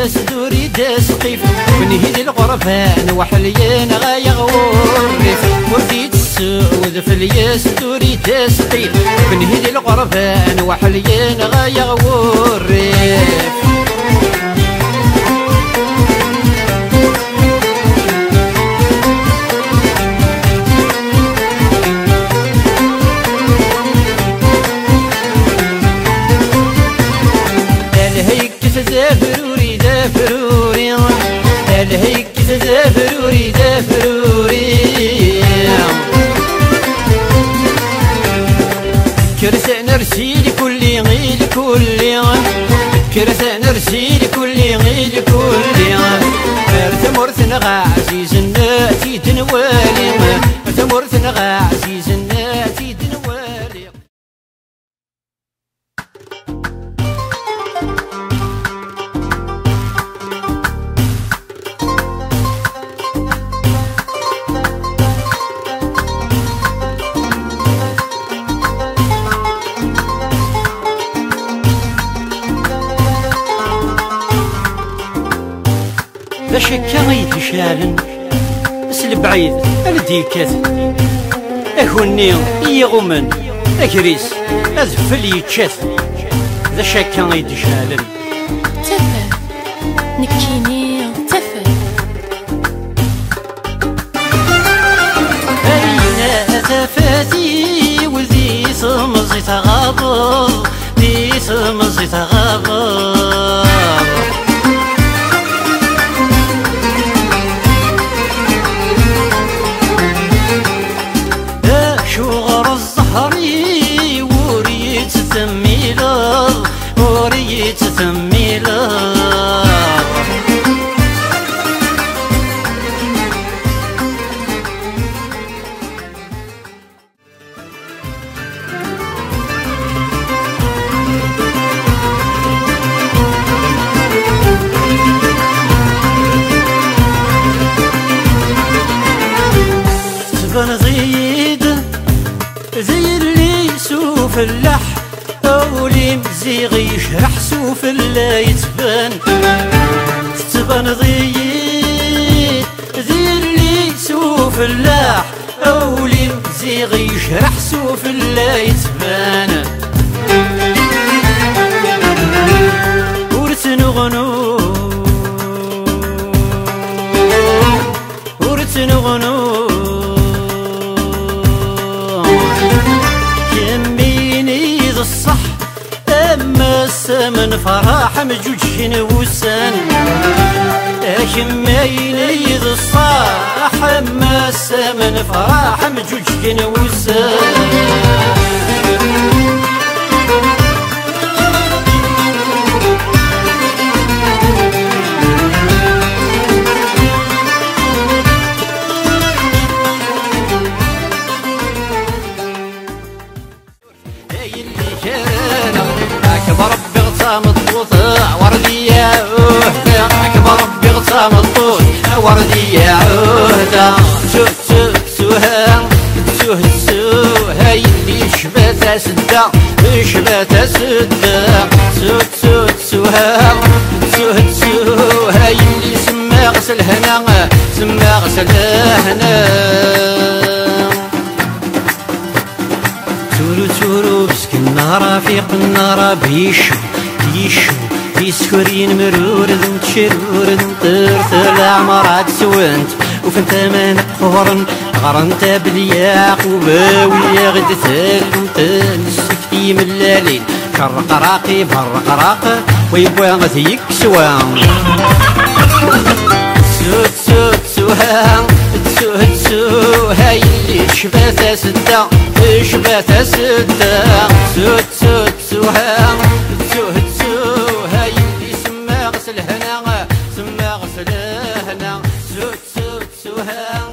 فليس دوري داس قيف من هيد الغربان وحليان غايغورف ورديت السود فليس دوري داس قيف من هيد الغربان وحليان غايغورف زافروري زافروري الهيك زافروري زافروري كرسا نرسيلي كل غيل كل كرسا نرسيلي كل غيل كل مرت مرثنا غا عزيز الناتي تنوالي مرت مرثنا غا عزيز الناتي تنوالي باش هكا غيتشالن اسل بعيد الديكات اكوني يغمن اكريس اذفل يتشات باش هكا غيتشالن تفا نكيني تفا اين تفاتي وذي سمزي تغابر ذي سمزي تغابر شغر الزهري وريت ثميلة وريت ثميلة تبان زيد زي اللي يسوف اللح أولي مزيغ يشرح سوف اللي يتبان تبان ضيد زي اللي يسوف اللح أولي مزيغ يشرح سوف اللي يتبان ورتنغنو ورتنغنو الصح اما السمن فرح مجوج وسان اكماين الصح اما السمن فرح مجوج وسان أكبر ربي غطام الطوط وردية عهدة أكبر ربي غطام الطوط وردية عهدة سوها سوها يلي شباتها سدة شباتها سدة سوها يلي سما غسل هنا سما غسل هنا تورو بسكن رفيق النار بيشو يسكرين مرور ذن تشرور ذن طرت العمرات سوانت وفنت من قهرن غرنت بالياقوب ويا غد ثلمت السكتي من الليل شرق راقي برق راق ويبوى غثيك سوان سوها يلي شباثة سدة شباثة سدة سوها يلي سما غسل هنا سما غسل هنا سوها